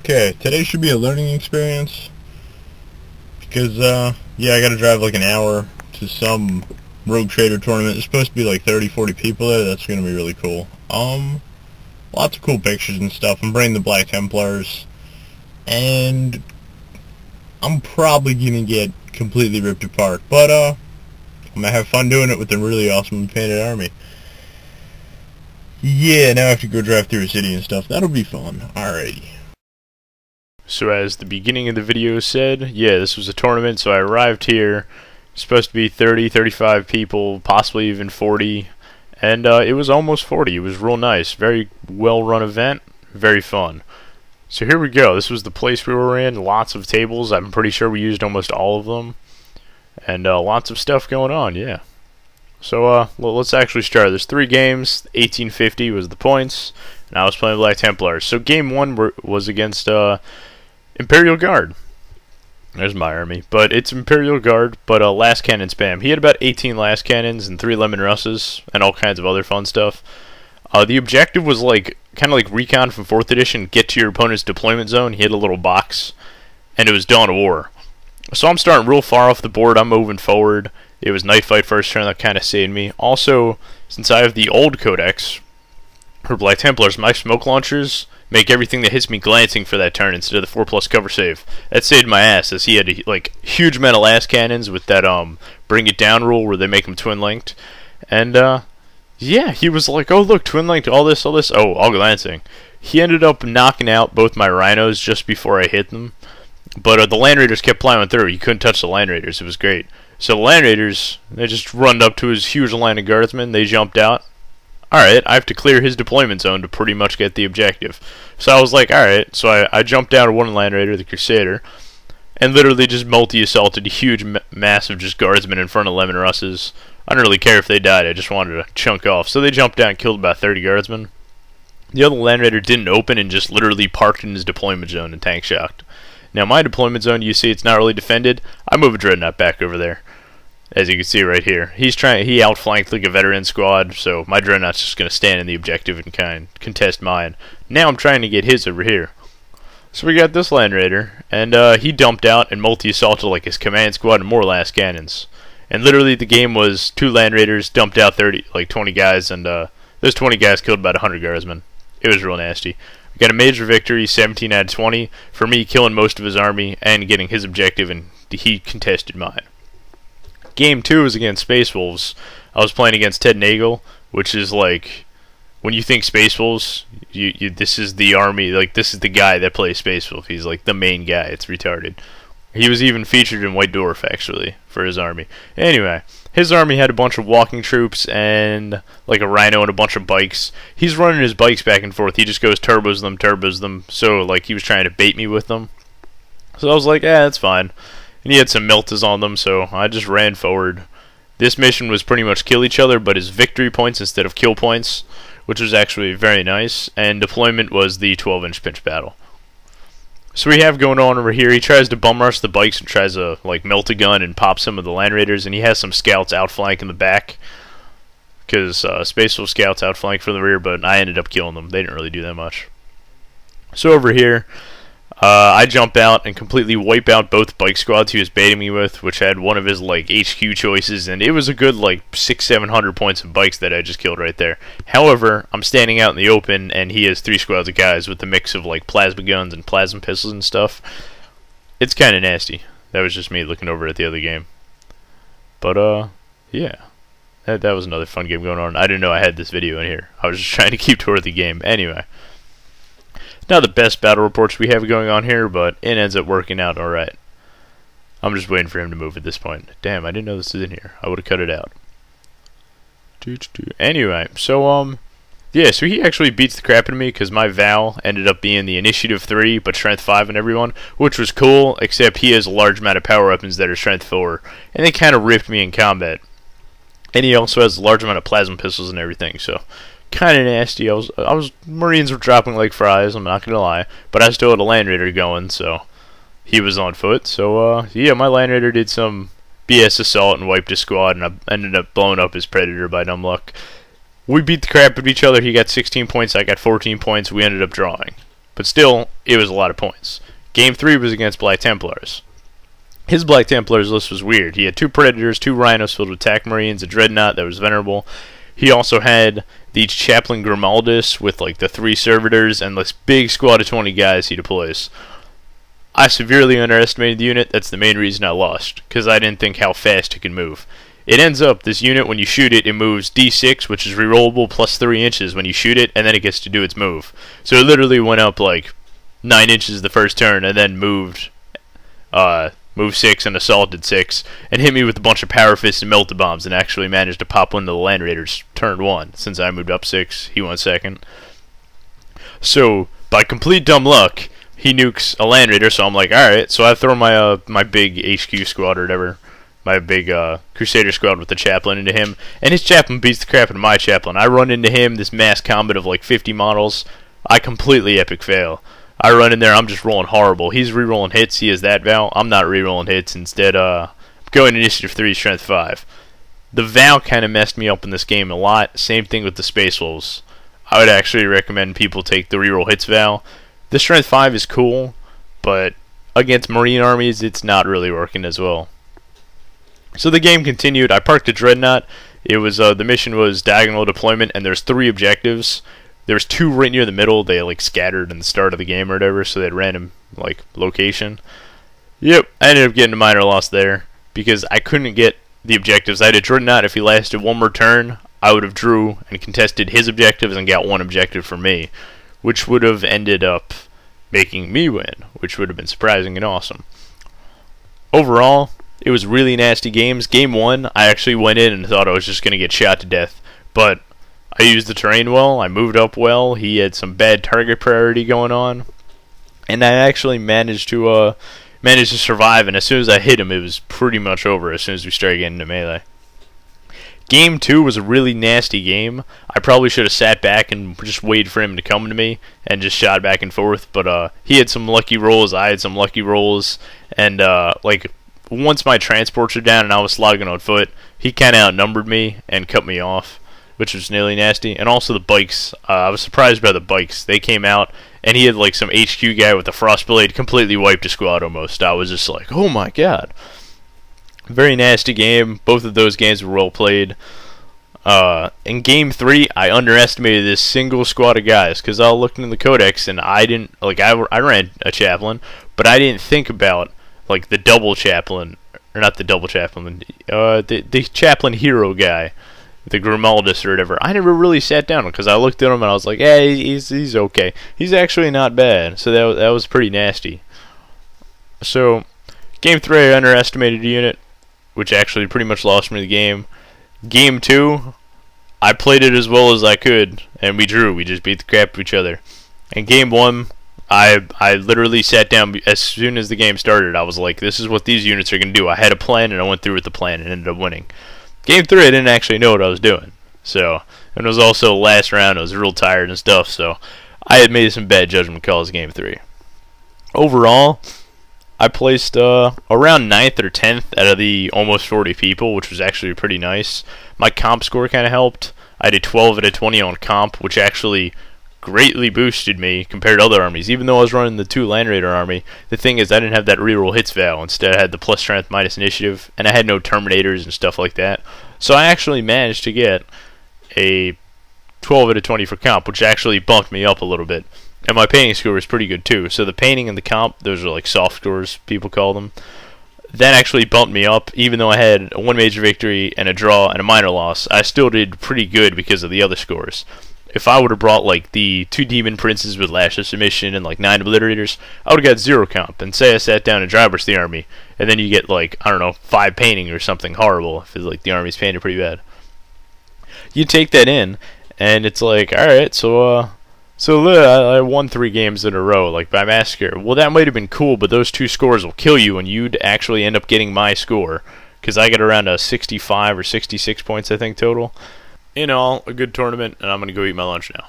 Okay, today should be a learning experience because, yeah, I gotta drive like an hour to some Rogue Trader tournament. There's supposed to be like 30-40 people there. That's gonna be really cool. Lots of cool pictures and stuff. I'm bringing the Black Templars, and I'm probably gonna get completely ripped apart, but, I'm gonna have fun doing it with a really awesome painted army. Yeah, now I have to go drive through a city and stuff. That'll be fun. Alrighty. So as the beginning of the video said, yeah, this was a tournament, so I arrived here. Supposed to be 30, 35 people, possibly even 40, and it was almost 40. It was real nice. Very well run event, very fun. So here we go. This was the place we were in. Lots of tables. I'm pretty sure we used almost all of them. And lots of stuff going on, yeah. So well, let's actually start. There's 3 games. 1850 was the points, and I was playing Black Templars. So game 1 was against Imperial Guard. There's my army, but it's Imperial Guard, but last cannon spam. He had about 18 last cannons and 3 lemon russes and all kinds of other fun stuff. The objective was like kind of like Recon from 4th edition. Get to your opponent's deployment zone. He had a little box, and it was Dawn of War. So I'm starting real far off the board. I'm moving forward. It was Night Fight first turn that kind of saved me. Also, since I have the old codex for Black Templars, my smoke launchers make everything that hits me glancing for that turn instead of the 4+ cover save. That saved my ass, as he had like huge amount of last cannons with that bring it down rule where they make them twin linked. And yeah, he was like, oh look, twin linked, all this. Oh, all glancing. He ended up knocking out both my rhinos just before I hit them. But the Land Raiders kept plowing through. He couldn't touch the Land Raiders. It was great. So the Land Raiders, they just runned up to his huge line of guardsmen. They jumped out. Alright, I have to clear his deployment zone to pretty much get the objective. So I was like, alright. So I jumped down to one Land Raider, the Crusader, and literally just multi-assaulted a huge mass of just guardsmen in front of lemon russes. I didn't really care if they died. I just wanted to chunk off. So they jumped down and killed about 30 guardsmen. The other Land Raider didn't open and just literally parked in his deployment zone and tank shocked. Now my deployment zone, you see it's not really defended. I move a Dreadnought back over there. As you can see right here. He outflanked like a veteran squad, so my Dreadnought's just going to stand in the objective and kind of contest mine. Now I'm trying to get his over here. So we got this Land Raider, and he dumped out and multi-assaulted like his command squad and more last cannons. And literally the game was 2 Land Raiders, dumped out 20 guys, and those 20 guys killed about 100 guardsmen. It was real nasty. We got a major victory, 17 out of 20, for me killing most of his army and getting his objective, and he contested mine. Game 2 was against Space Wolves. I was playing against Ted Nagel, which is like, when you think Space Wolves, this is the army, like this is the guy that plays Space Wolf. He's like the main guy. It's retarded. He was even featured in White Dwarf, actually, for his army. Anyway, his army had a bunch of walking troops and like a rhino and a bunch of bikes. He's running his bikes back and forth. He just goes turbos them. So like he was trying to bait me with them. So I was like, that's fine. And he had some meltas on them, so I just ran forward. This mission was pretty much kill each other, but his victory points instead of kill points, which was actually very nice. And deployment was the 12-inch pinch battle. So we have going on over here. He tries to bum rush the bikes and tries to like melt a gun and pop some of the Land Raiders, and he has some scouts outflank in the back because Space Wolf scouts outflank from the rear, but I ended up killing them. They didn't really do that much. So over here, I jump out and completely wipe out both bike squads he was baiting me with, which had one of his like HQ choices, and it was a good like 600-700 points of bikes that I just killed right there. However, I'm standing out in the open, and he has 3 squads of guys with a mix of like plasma guns and plasma pistols and stuff. It's kind of nasty. That was just me looking over at the other game. But yeah, that was another fun game going on. I didn't know I had this video in here. I was just trying to keep toward the game. Anyway. Not the best battle reports we have going on here, but it ends up working out alright. I'm just waiting for him to move at this point. Damn, I didn't know this was in here. I would have cut it out. Anyway, so, yeah, so he actually beats the crap out of me because my Val ended up being the Initiative 3, but Strength 5 on everyone, which was cool, except he has a large amount of power weapons that are Strength 4, and they kind of ripped me in combat. And he also has a large amount of plasma pistols and everything, so kind of nasty. Marines were dropping like fries, I'm not gonna lie, but I still had a Land Raider going, so he was on foot. So yeah, my Land Raider did some BS assault and wiped his squad, and I ended up blowing up his Predator by dumb luck. We beat the crap out of each other. He got 16 points, I got 14 points. We ended up drawing. but still, it was a lot of points. Game 3 was against Black Templars. His Black Templars list was weird. He had 2 Predators, 2 Rhinos filled with Attack Marines, a Dreadnought that was venerable. He also had the Chaplain Grimaldus with like the 3 Servitors and this big squad of 20 guys he deploys. I severely underestimated the unit. That's the main reason I lost, because I didn't think how fast it could move. It ends up, this unit, when you shoot it, it moves D6, which is rerollable, plus 3 inches when you shoot it, and then it gets to do its move. So it literally went up like 9 inches the first turn, and then moved 6 and assaulted 6, and hit me with a bunch of Power Fists and Melted Bombs, and actually managed to pop one of the Land Raiders turn 1. Since I moved up 6, he went second. So, by complete dumb luck, he nukes a Land Raider, so I'm like, alright, so I throw my my big HQ squad or whatever, my big Crusader squad with the Chaplain into him, and his Chaplain beats the crap out of my Chaplain. I run into him, this mass combat of like 50 models. I completely epic fail. I run in there, I'm just rolling horrible. He's re-rolling hits, he has that Val. I'm not re-rolling hits, instead I'm going Initiative 3, Strength 5. The Val kind of messed me up in this game a lot. Same thing with the Space Wolves. I would actually recommend people take the re-roll hits Val. The Strength 5 is cool, but against Marine armies, it's not really working as well. So the game continued. I parked a Dreadnought. It was the mission was diagonal deployment, and there's 3 objectives. There's 2 right near the middle. They like scattered in the start of the game or whatever, so they had random like location. Yep, I ended up getting a minor loss there because I couldn't get the objectives. I had a Dreadnought. If he lasted one more turn, I would have drew and contested his objectives and got 1 objective for me, which would have ended up making me win, which would have been surprising and awesome. Overall, it was really nasty games. Game 1, I actually went in and thought I was just going to get shot to death, but I used the terrain well, I moved up well, he had some bad target priority going on, and I actually managed to survive, and as soon as I hit him, it was pretty much over as soon as we started getting into melee. Game 2 was a really nasty game. I probably should have sat back and just waited for him to come to me and just shot back and forth, but he had some lucky rolls, I had some lucky rolls, and like once my transports were down and I was slogging on foot, he kind of outnumbered me and cut me off, which was nearly nasty. And also the bikes, I was surprised by the bikes. They came out, and he had like some HQ guy with a Frostblade, completely wiped a squad almost. I was just like, oh my god. Very nasty game. Both of those games were well played. In Game 3, I underestimated this single squad of guys, because I looked in the Codex, and I didn't, like, I ran a Chaplain, but I didn't think about, like, the double Chaplain, or not the double Chaplain, the Chaplain hero guy, the Grimaldus or whatever. I never really sat down because I looked at him and I was like, hey, he's okay. He's actually not bad. So that was pretty nasty. So Game 3, I underestimated a unit, which actually pretty much lost me the game. Game 2, I played it as well as I could, and we drew. We just beat the crap out of each other. And Game 1, I literally sat down as soon as the game started. I was like, this is what these units are going to do. I had a plan, and I went through with the plan and ended up winning. Game 3, I didn't actually know what I was doing. So, and it was also the last round. I was real tired and stuff, so I had made some bad judgment calls Game 3. Overall, I placed around 9th or 10th out of the almost 40 people, which was actually pretty nice. My comp score kind of helped. I did 12 out of 20 on comp, which actually greatly boosted me compared to other armies. Even though I was running the 2 Land Raider army, the thing is I didn't have that reroll hits Val. Instead I had the plus strength minus initiative, and I had no Terminators and stuff like that. So I actually managed to get a 12 out of 20 for comp, which actually bumped me up a little bit. And my painting score was pretty good too. So the painting and the comp, those are like soft scores, people call them. That actually bumped me up. Even though I had 1 major victory and a draw and a minor loss, I still did pretty good because of the other scores. If I would have brought like the 2 Demon Princes with Lash of Submission and like 9 Obliterators, I would have got 0 comp. And say I sat down and dry brushed the army, and then you get like, I don't know, 5 painting or something horrible if it's like the army's painted pretty bad. You take that in, and it's like, alright, so I won 3 games in a row, like by massacre. Well, that might have been cool, but those 2 scores will kill you, and you'd actually end up getting my score, because I got around 65 or 66 points, I think, total. In all, a good tournament, and I'm going to go eat my lunch now.